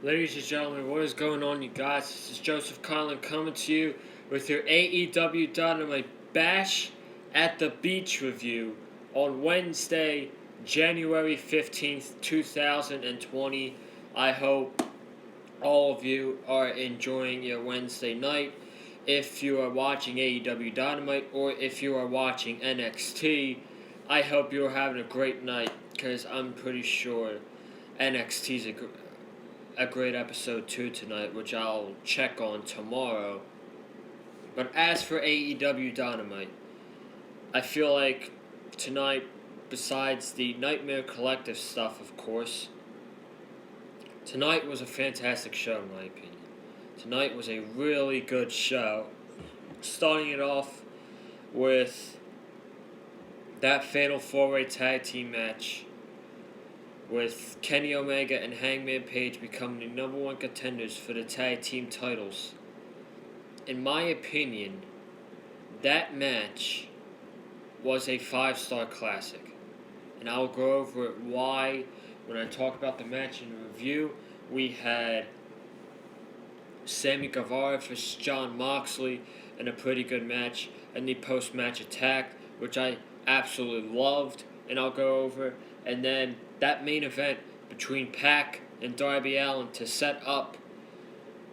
Ladies and gentlemen, what is going on, you guys? This is Joseph Conlon coming to you with your AEW Dynamite Bash at the Beach review on Wednesday, January 15th, 2020. I hope all of you are enjoying your Wednesday night. If you are watching AEW Dynamite or if you are watching NXT, I hope you're having a great night because I'm pretty sure NXT's a great episode 2 tonight, which I'll check on tomorrow. But as for AEW Dynamite, I feel like tonight, besides the Nightmare Collective stuff, of course, tonight was a fantastic show, in my opinion. Tonight was a really good show. Starting it off with that Fatal 4-Way Tag Team match with Kenny Omega and Hangman Page becoming the number one contenders for the tag team titles. In my opinion, that match was a 5-star classic. And I'll go over why when I talk about the match in the review. We had Sammy Guevara versus Jon Moxley in a pretty good match, and the post-match attack, which I absolutely loved, and I'll go over. And then that main event between Pac and Darby Allin to set up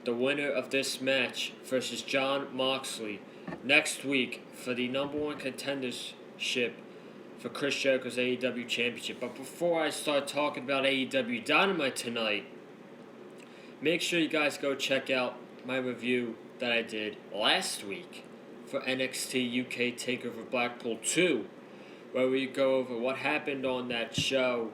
the winner of this match versus Jon Moxley next week for the number one contendership for Chris Jericho's AEW Championship. But before I start talking about AEW Dynamite tonight, make sure you guys go check out my review that I did last week for NXT UK TakeOver Blackpool 2, where we go over what happened on that show,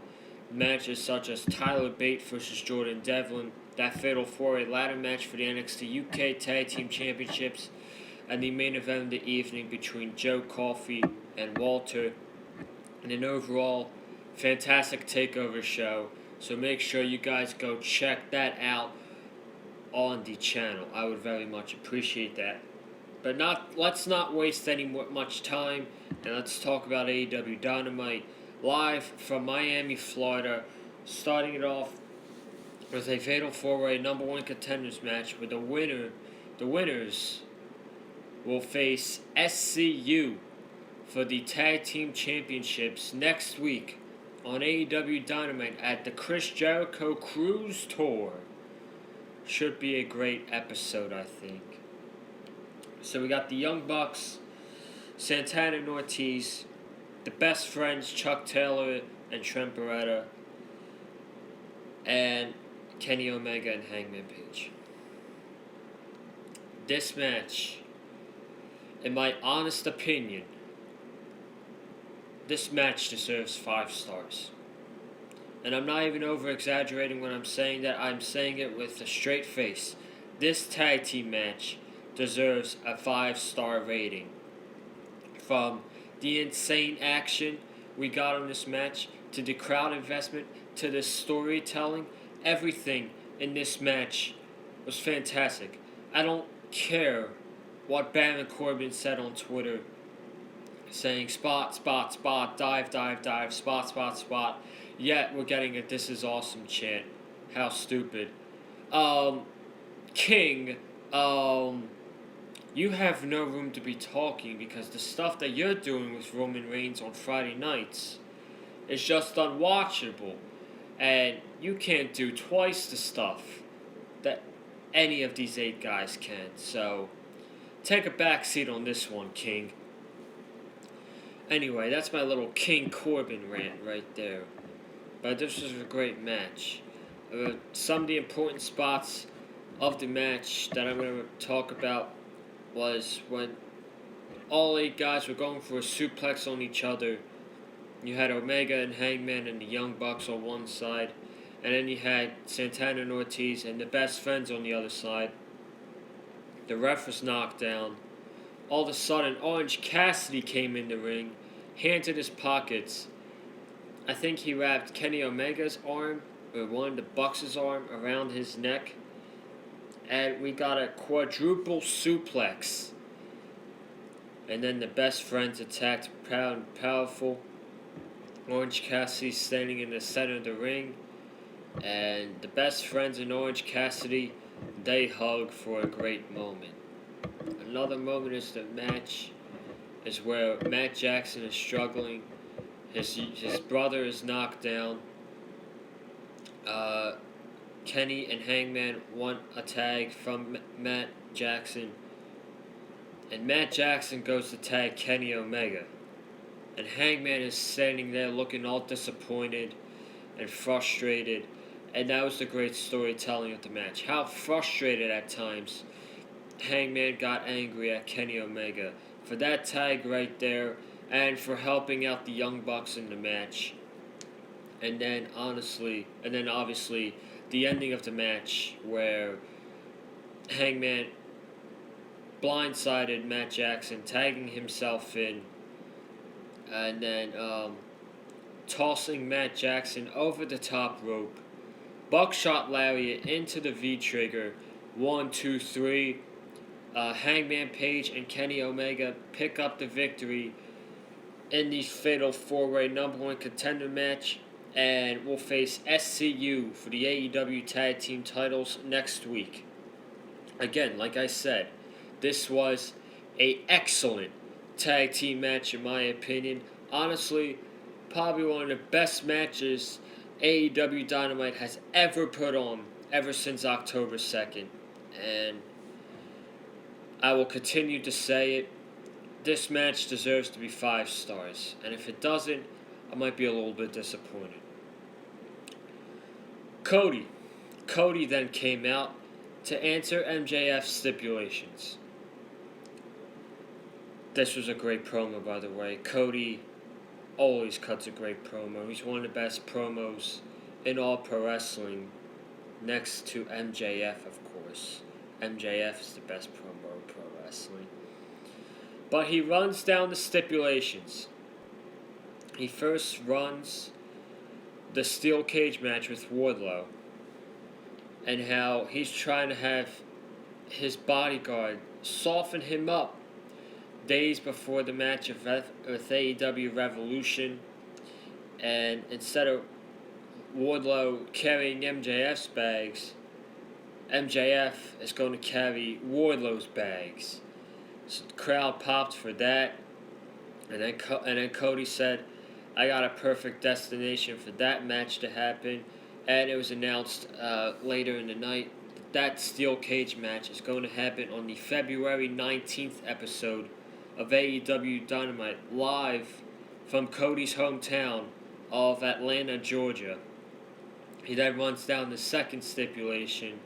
matches such as Tyler Bate versus Jordan Devlin, that Fatal 4-Way ladder match for the NXT UK Tag Team Championships, and the main event of the evening between Joe Coffey and Walter, and an overall fantastic TakeOver show. So make sure you guys go check that out on the channel. I would very much appreciate that. But let's not waste much time, and let's talk about AEW Dynamite live from Miami, Florida. Starting it off with a Fatal 4-Way number one contenders match where the winners will face SCU for the Tag Team Championships next week on AEW Dynamite at the Chris Jericho Cruise Tour. Should be a great episode, I think. So we got the Young Bucks, Santana and Ortiz, the Best Friends, Chuck Taylor and Trent Beretta, and Kenny Omega and Hangman Page. This match, in my honest opinion, this match deserves 5 stars. And I'm not even over-exaggerating when I'm saying that. I'm saying it with a straight face. This tag team match deserves a 5-star rating. From the insane action we got on this match, to the crowd investment, to the storytelling, everything in this match was fantastic. I don't care what Baron Corbin said on Twitter, saying spot, spot, spot, dive, dive, dive, spot, spot, spot. Yet we're getting a "This is awesome" chant. How stupid. King, you have no room to be talking because the stuff that you're doing with Roman Reigns on Friday nights is just unwatchable. And you can't do twice the stuff that any of these 8 guys can. So, take a backseat on this one, King. Anyway, that's my little King Corbin rant right there. But this was a great match. Some of the important spots of the match that I'm going to talk about was when all 8 guys were going for a suplex on each other. You had Omega and Hangman and the Young Bucks on one side, and then you had Santana and Ortiz and the Best Friends on the other side. The ref was knocked down. All of a sudden, Orange Cassidy came in the ring, hand to his pockets. I think he wrapped Kenny Omega's arm, or one of the Bucks' arm, around his neck. And we got a quadruple suplex. And then the Best Friends attacked Proud and Powerful. Orange Cassidy standing in the center of the ring. And the best friends in Orange Cassidy, they hug for a great moment. Another moment is the match is where Matt Jackson is struggling. His brother is knocked down. Uh, Kenny and Hangman want a tag from Matt Jackson. And Matt Jackson goes to tag Kenny Omega. And Hangman is standing there looking all disappointed and frustrated. And that was the great storytelling of the match. How frustrated at times Hangman got angry at Kenny Omega for that tag right there and for helping out the Young Bucks in the match. And then obviously the ending of the match where Hangman blindsided Matt Jackson, tagging himself in, and then tossing Matt Jackson over the top rope. Buckshot lariat into the V-trigger. 1, 2, 3. Hangman Page and Kenny Omega pick up the victory in the Fatal 4-Way number 1 contender match. And will face SCU for the AEW Tag Team titles next week. Again, like I said, this was an excellent tag team match in my opinion. Honestly, probably one of the best matches AEW Dynamite has ever put on ever since October 2nd. And I will continue to say it. This match deserves to be 5 stars. And if it doesn't, I might be a little bit disappointed. Cody then came out to answer MJF's stipulations. This was a great promo, by the way. Cody always cuts a great promo. He's one of the best promos in all pro wrestling, next to MJF, of course. MJF is the best promo in pro wrestling. But he runs down the stipulations. He first runs the steel cage match with Wardlow, and how he's trying to have his bodyguard soften him up days before the match with AEW Revolution, and instead of Wardlow carrying MJF's bags, MJF is going to carry Wardlow's bags. So the crowd popped for that, and then Cody said, I got a perfect destination for that match to happen. And it was announced later in the night that steel cage match is going to happen on the February 19th episode of AEW Dynamite, live from Cody's hometown of Atlanta, Georgia. He then runs down the second stipulation,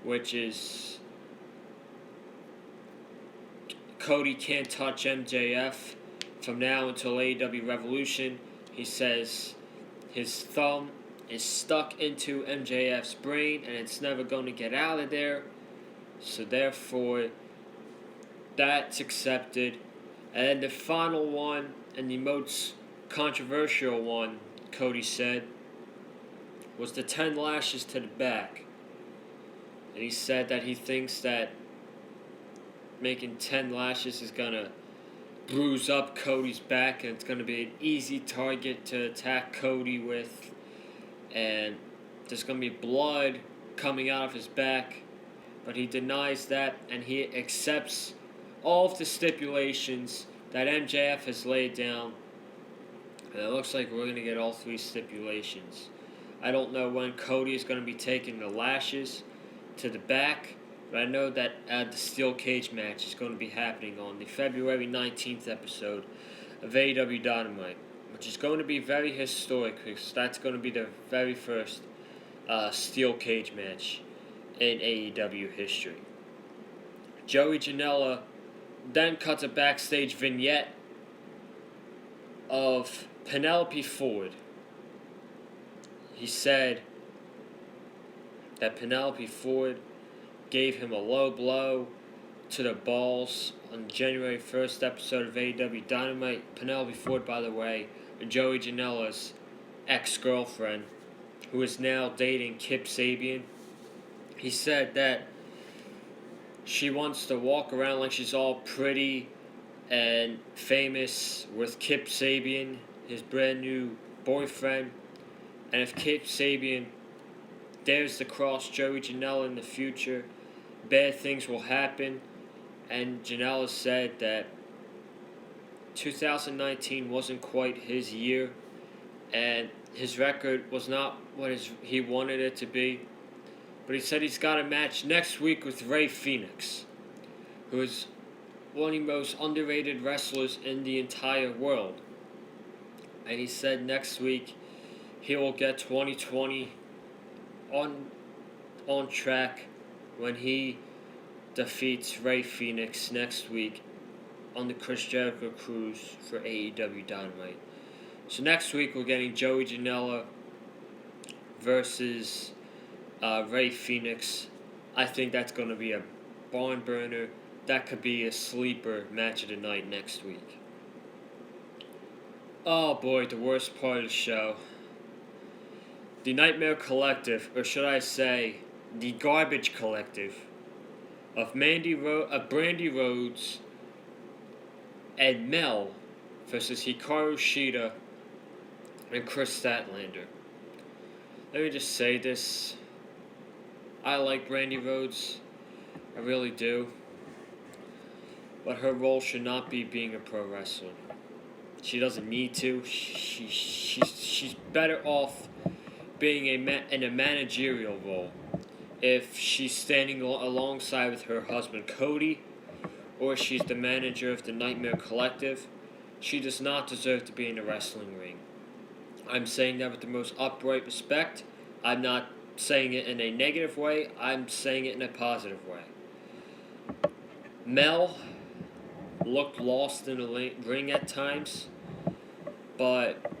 which is Cody can't touch MJF from now until AEW Revolution. He says his thumb is stuck into MJF's brain and it's never going to get out of there. So therefore, that's accepted. And then the final one, and the most controversial one, Cody said, was the 10 lashes to the back. And he said that he thinks that making 10 lashes is going to bruise up Cody's back, and it's going to be an easy target to attack Cody with. And there's going to be blood coming out of his back. But he denies that, and he accepts all of the stipulations that MJF has laid down. And it looks like we're going to get all 3 stipulations. I don't know when Cody is going to be taking the lashes to the back, but I know that the steel cage match is going to be happening on the February 19th episode of AEW Dynamite, which is going to be very historic because that's going to be the very first steel cage match in AEW history. Joey Janela then cuts a backstage vignette of Penelope Ford. He said that Penelope Ford gave him a low blow to the balls on the January 1st episode of AEW Dynamite. Penelope Ford, by the way, Joey Janela's ex-girlfriend, who is now dating Kip Sabian. He said that she wants to walk around like she's all pretty and famous with Kip Sabian, his brand new boyfriend. And if Kip Sabian dares to cross Joey Janela in the future, bad things will happen. And Janela said that 2019 wasn't quite his year, and his record was not what he wanted it to be. But he said he's got a match next week with Rey Fenix, who is one of the most underrated wrestlers in the entire world. And he said next week he will get 2020 on track when he defeats Rey Fenix next week on the Chris Jericho cruise for AEW Dynamite. So next week we're getting Joey Janela versus Rey Fenix. I think that's going to be a barn burner. That could be a sleeper match of the night next week. Oh boy, the worst part of the show. The Nightmare Collective, or should I say, the Garbage Collective of Brandy Rhodes and Mel versus Hikaru Shida and Chris Statlander. Let me just say this. I like Brandy Rhodes. I really do. But her role should not be being a pro wrestler. She doesn't need to. She's better off being in a managerial role. If she's standing alongside with her husband Cody, or she's the manager of the Nightmare Collective, she does not deserve to be in a wrestling ring. I'm saying that with the most upright respect. I'm not saying it in a negative way. I'm saying it in a positive way. Mel looked lost in the ring at times, but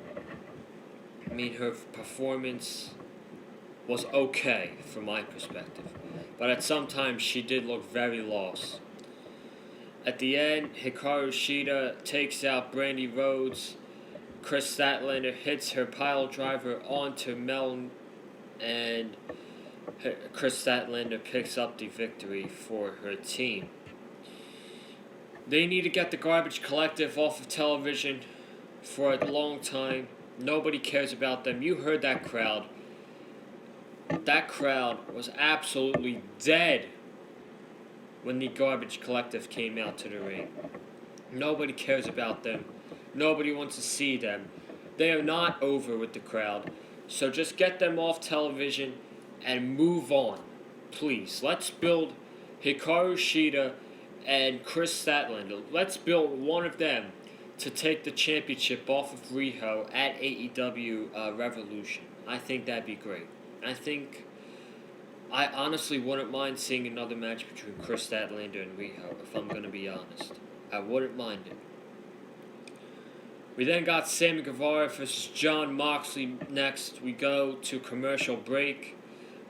I mean, her performance was okay from my perspective. But at some times, she did look very lost. At the end, Hikaru Shida takes out Brandy Rhodes. Chris Statlander hits her pile driver onto Mel, and Chris Statlander picks up the victory for her team. They need to get the Garbage Collective off of television for a long time. Nobody cares about them. You heard that crowd. That crowd was absolutely dead when the Garbage Collective came out to the ring. Nobody cares about them. Nobody wants to see them. They are not over with the crowd. So just get them off television and move on. Please. Let's build Hikaru Shida and Chris Statlander. Let's build one of them to take the championship off of Riho at AEW Revolution. I think that'd be great. I honestly wouldn't mind seeing another match between Chris Statlander and Riho, if I'm going to be honest. I wouldn't mind it. We then got Sammy Guevara versus Jon Moxley next. We go to commercial break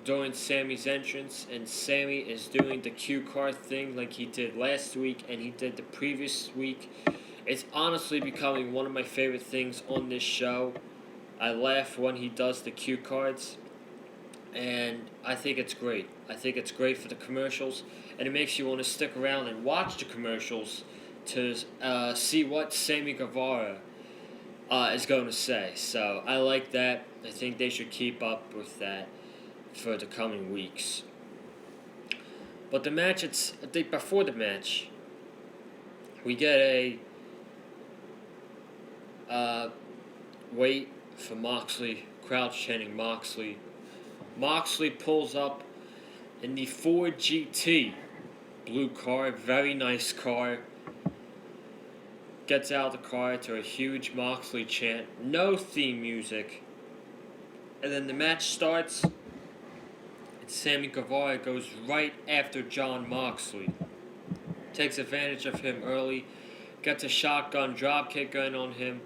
during Sammy's entrance, and Sammy is doing the cue card thing like he did last week and he did the previous week. It's honestly becoming one of my favorite things on this show. I laugh when he does the cue cards, and I think it's great. I think it's great for the commercials, and it makes you want to stick around and watch the commercials to see what Sammy Guevara is going to say. So I like that. I think they should keep up with that for the coming weeks. But the match, before the match, we get a wait for Moxley, crowd chanting Moxley. Moxley pulls up in the Ford GT, blue car, very nice car. Gets out of the car to a huge Moxley chant, no theme music. And then the match starts, and Sammy Guevara goes right after Jon Moxley. Takes advantage of him early, gets a shotgun dropkick gun on him,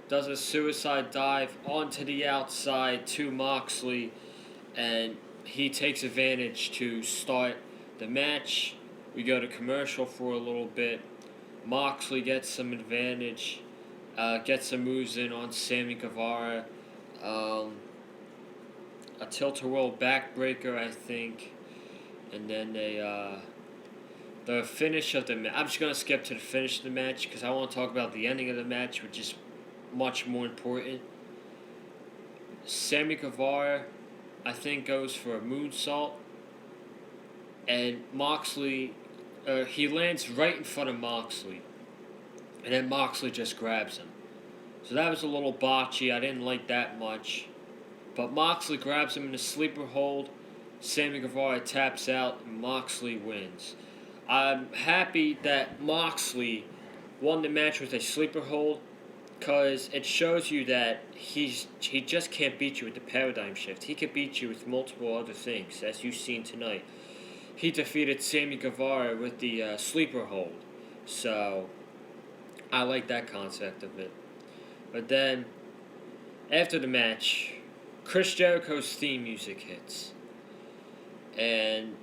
does a suicide dive onto the outside to Moxley, and he takes advantage to start the match. We go to commercial for a little bit. Moxley gets some advantage, gets some moves in on Sammy Guevara, a tilt-a-whirl backbreaker, I think, and then the finish of the match. I'm just going to skip to the finish of the match because I want to talk about the ending of the match, which is much more important. Sammy Guevara I think, goes for a moonsault, and Moxley, he lands right in front of Moxley, and then Moxley just grabs him. So that was a little botchy. I didn't like that much. But Moxley grabs him in a sleeper hold. Sammy Guevara taps out, and Moxley wins. I'm happy that Moxley won the match with a sleeper hold, because it shows you that he just can't beat you with the paradigm shift. He can beat you with multiple other things, as you've seen tonight. He defeated Sammy Guevara with the sleeper hold. So, I like that concept of it. But then, after the match, Chris Jericho's theme music hits. And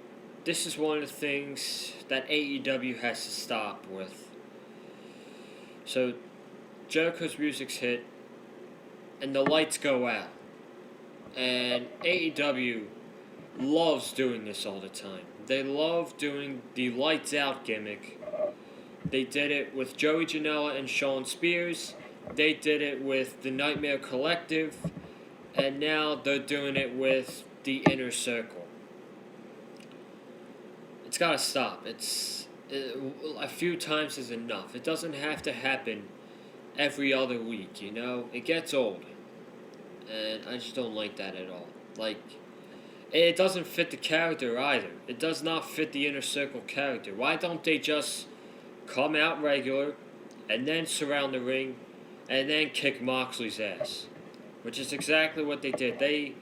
this is one of the things that AEW has to stop with. So, Jericho's music's hit, and the lights go out. And AEW loves doing this all the time. They love doing the lights out gimmick. They did it with Joey Janela and Shawn Spears. They did it with the Nightmare Collective. And now they're doing it with the Inner Circle. It's gotta stop. A few times is enough. It doesn't have to happen every other week, you know? It gets old. And I just don't like that at all. Like, it doesn't fit the character either. It does not fit the Inner Circle character. Why don't they just come out regular, and then surround the ring, and then kick Moxley's ass? Which is exactly what they did. They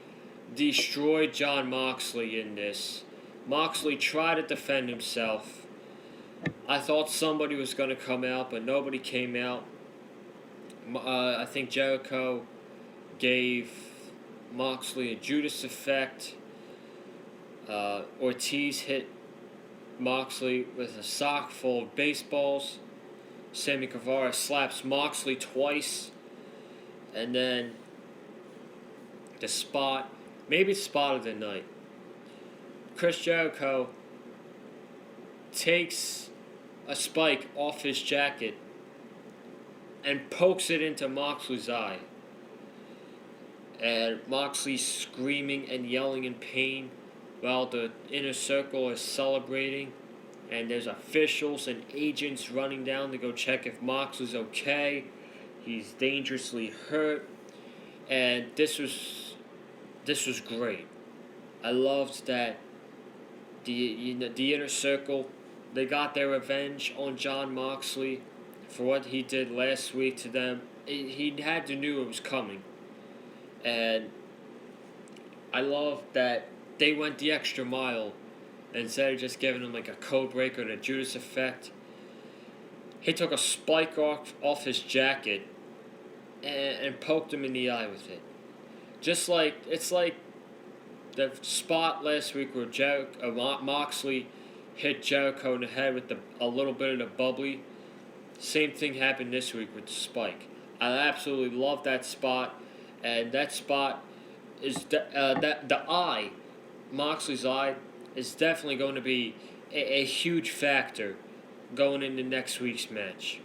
destroyed Jon Moxley in this. Moxley tried to defend himself. I thought somebody was going to come out, but nobody came out. I think Jericho gave Moxley a Judas effect. Ortiz hit Moxley with a sock full of baseballs. Sammy Guevara slaps Moxley twice. And then the spot, maybe spot of the night. Chris Jericho takes a spike off his jacket and pokes it into Moxley's eye. And Moxley's screaming and yelling in pain while the Inner Circle is celebrating. And there's officials and agents running down to go check if Moxley's okay. He's dangerously hurt. And this was great. I loved that the Inner Circle, they got their revenge on Jon Moxley for what he did last week to them. He had to knew it was coming. And I love that they went the extra mile. Instead of just giving him like a code breaker and a Judas effect, he took a spike off his jacket and poked him in the eye with it. Just like, it's like the spot last week where Moxley hit Jericho in the head with a little bit of the bubbly. Same thing happened this week with the spike. I absolutely love that spot, and that spot is the eye, Moxley's eye, is definitely going to be a huge factor going into next week's match.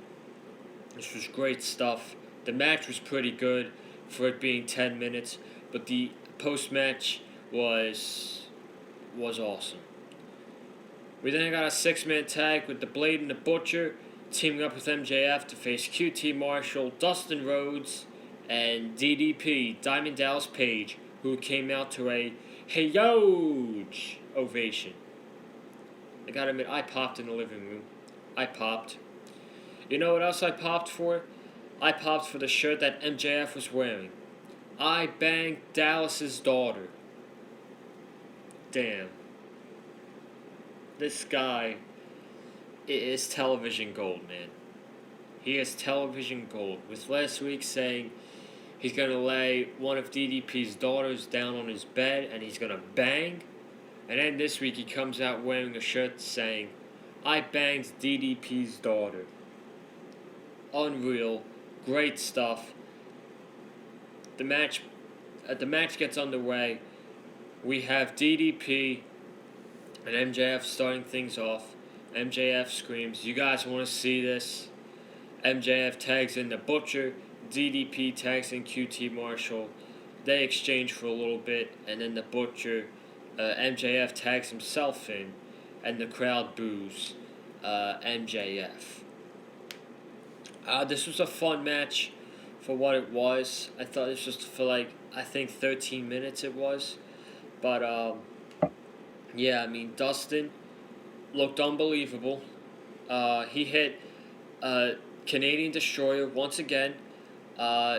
This was great stuff. The match was pretty good for it being 10 minutes, but the post-match was awesome. We then got a 6-man tag with the Blade and the Butcher teaming up with MJF to face QT Marshall, Dustin Rhodes, and DDP, Diamond Dallas Page, who came out to a huge ovation. I gotta admit, I popped in the living room. I popped. You know what else I popped for? I popped for the shirt that MJF was wearing. I banged Dallas's daughter. Damn. This guy is television gold, man. He is television gold. With last week saying he's going to lay one of DDP's daughters down on his bed and he's going to bang. And then this week he comes out wearing a shirt saying, I banged DDP's daughter. Unreal. Great stuff. The match gets underway. We have DDP and MJF starting things off. MJF screams, you guys want to see this? MJF tags in the Butcher. DDP tags in QT Marshall. They exchange for a little bit, and then the Butcher, MJF tags himself in, and the crowd boos MJF. This was a fun match for what it was. I thought this was for I think 13 minutes it was. But yeah, I mean, Dustin looked unbelievable. He hit Canadian Destroyer once again.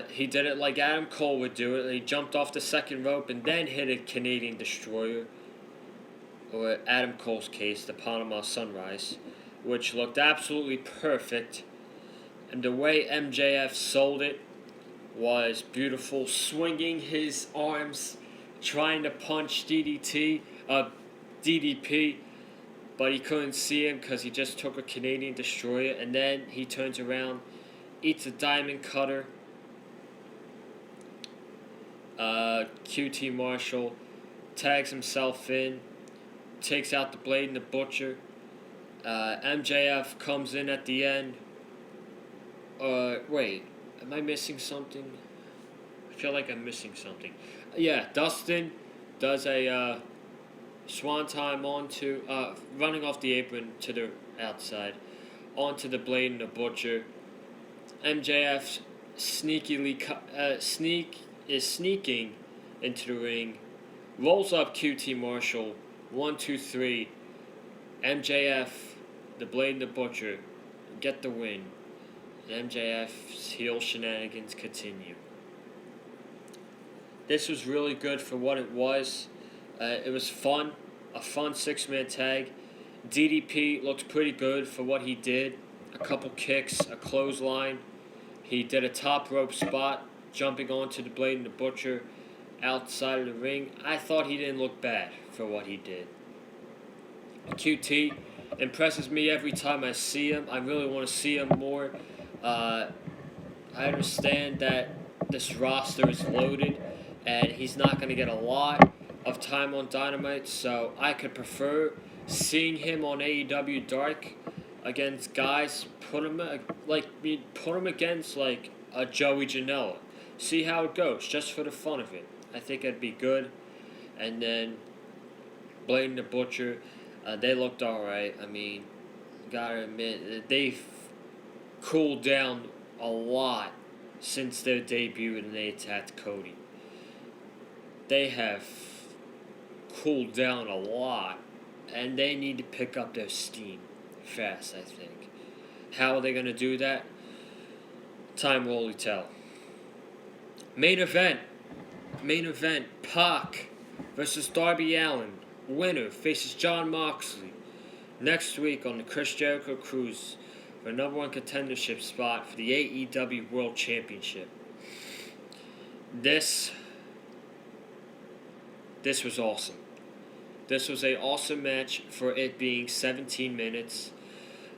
He did it like Adam Cole would do it. He jumped off the second rope and then hit a Canadian Destroyer. Or Adam Cole's case, the Panama Sunrise, which looked absolutely perfect. And the way MJF sold it was beautiful, swinging his arms, trying to punch DDP, but he couldn't see him because he just took a Canadian Destroyer, and then he turns around, eats a diamond cutter. QT Marshall tags himself in, takes out the Blade and the Butcher. MJF comes in at the end. Wait, am I missing something? I feel like I'm missing something. Yeah, Dustin does a swanton onto, running off the apron to the outside, onto the Blade and the Butcher. MJF is sneaking into the ring, rolls up QT Marshall, 1, 2, 3. MJF, the Blade and the Butcher, get the win. MJF's heel shenanigans continue. This was really good for what it was. It was fun, a fun 6-man tag. DDP looked pretty good for what he did. A couple kicks, a clothesline. He did a top rope spot, jumping onto the Blade and the Butcher outside of the ring. I thought he didn't look bad for what he did. QT impresses me every time I see him. I really want to see him more. I understand that this roster is loaded and he's not going to get a lot of time on Dynamite, so I could prefer seeing him on AEW Dark against guys. Put him against like a Joey Janela. See how it goes, just for the fun of it. I think it'd be good. And then Blade and the Butcher, they looked alright. I mean, gotta admit, they've cooled down a lot since their debut and they attacked Cody. They have cooled down a lot, and they need to pick up their steam fast, I think. How are they going to do that? Time will only tell. Main event, Pac versus Darby Allin. Winner faces Jon Moxley next week on the Chris Jericho Cruise for a number 1 contendership spot for the AEW World Championship. This was awesome. This was an awesome match for it being 17 minutes.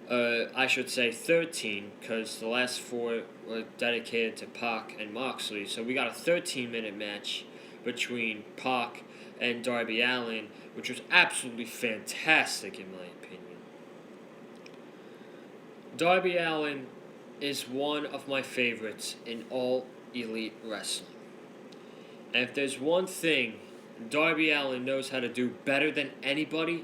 I should say 13, because the last 4 were dedicated to Pac and Moxley. So we got a 13-minute match between Pac and Darby Allin, which was absolutely fantastic in my opinion. Darby Allin is one of my favorites in all Elite Wrestling. And if there's one thing Darby Allin knows how to do better than anybody,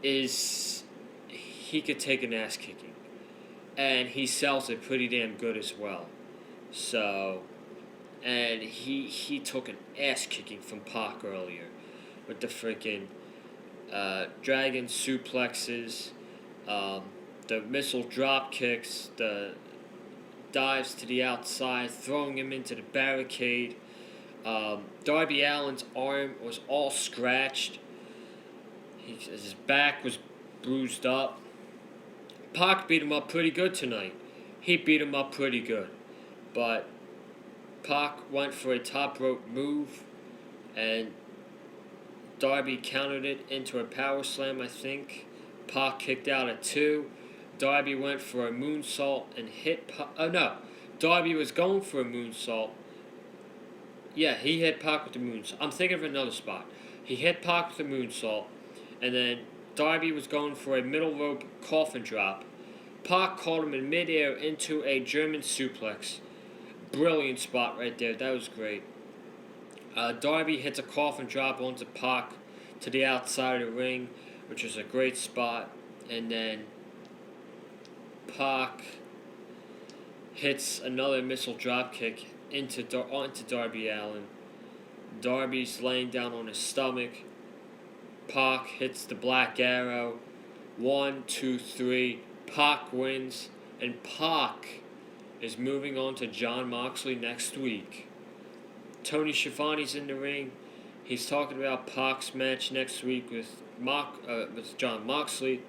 is he could take an ass kicking. And he sells it pretty damn good as well. So, and he took an ass kicking from Pac earlier with the freaking dragon suplexes, the missile drop kicks, the dives to the outside, throwing him into the barricade. Darby Allin's arm was all scratched. His back was bruised up. Pac beat him up pretty good tonight. He beat him up pretty good. But Pac went for a top rope move, and Darby countered it into a power slam, I think. Pac kicked out at 2. Darby went for a moonsault and hit Pac. Oh, no. Darby was going for a moonsault. Yeah, he hit Pac with the moonsault. I'm thinking of another spot. He hit Pac with the moonsault, and then Darby was going for a middle rope coffin drop. Pac caught him in midair into a German suplex. Brilliant spot right there. That was great. Darby hits a coffin drop onto Pac to the outside of the ring, which was a great spot. And then Pac hits another missile dropkick onto Darby Allin. Darby's laying down on his stomach. Pac hits the Black Arrow. 1, 2, 3. Pac wins, and Pac is moving on to Jon Moxley next week. Tony Schiavone's in the ring. He's talking about Pac's match next week with Jon Moxley.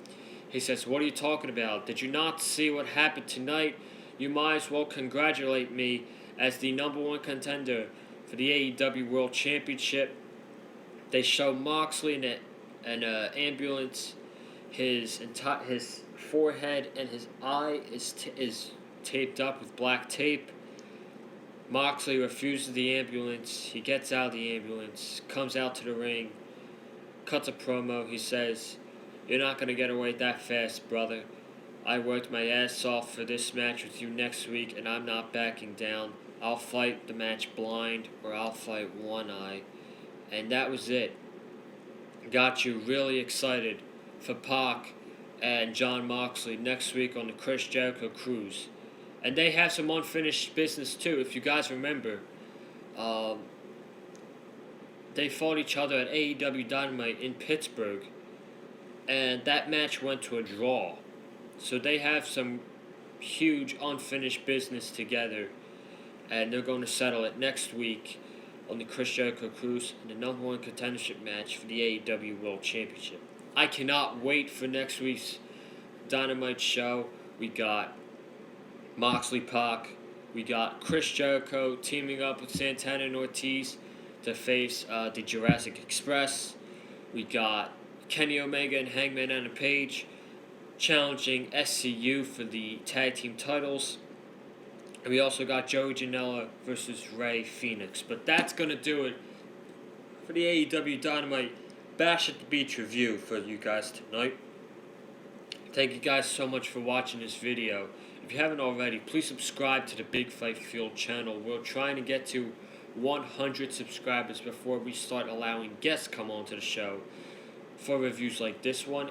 He says, "What are you talking about? Did you not see what happened tonight? You might as well congratulate me as the number one contender for the AEW World Championship." They show Moxley in an ambulance. His forehead and his eye is taped up with black tape. Moxley refuses the ambulance. He gets out of the ambulance, comes out to the ring, cuts a promo. He says, "You're not going to get away that fast, brother. I worked my ass off for this match with you next week, and I'm not backing down. I'll fight the match blind, or I'll fight one eye." And that was it. Got you really excited for Pac and Jon Moxley next week on the Chris Jericho Cruise. And they have some unfinished business too. If you guys remember, they fought each other at AEW Dynamite in Pittsburgh, and that match went to a draw. So they have some huge unfinished business together, and they're going to settle it next week on the Chris Jericho Cruise in the number one contendership match for the AEW World Championship. I cannot wait for next week's Dynamite show. We got Moxley Pac. We got Chris Jericho teaming up with Santana and Ortiz to face the Jurassic Express. We got Kenny Omega and Hangman Adam Page challenging SCU for the tag team titles. And we also got Joey Janela versus Rey Fenix. But that's going to do it for the AEW Dynamite Bash at the Beach review for you guys tonight. Thank you guys so much for watching this video. If you haven't already, please subscribe to the Big Fight Fuel channel. We're trying to get to 100 subscribers before we start allowing guests come onto the show for reviews like this one,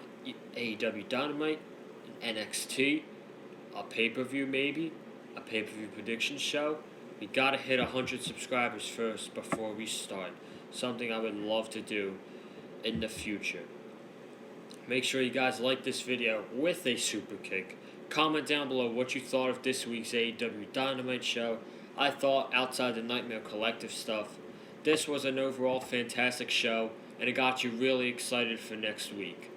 AEW Dynamite, NXT, a pay-per-view maybe, a pay-per-view prediction show. We gotta hit 100 subscribers first before we start. Something I would love to do in the future. Make sure you guys like this video with a super kick. Comment down below what you thought of this week's AEW Dynamite show. I thought, outside the Nightmare Collective stuff, this was an overall fantastic show, and it got you really excited for next week.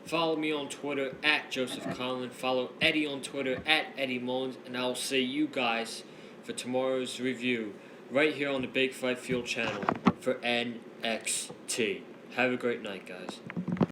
Follow me on Twitter at Joseph Conlon. Follow Eddie on Twitter at Eddie Mullins, and I'll see you guys for tomorrow's review right here on the Big Fight Fuel channel for NXT. Have a great night, guys.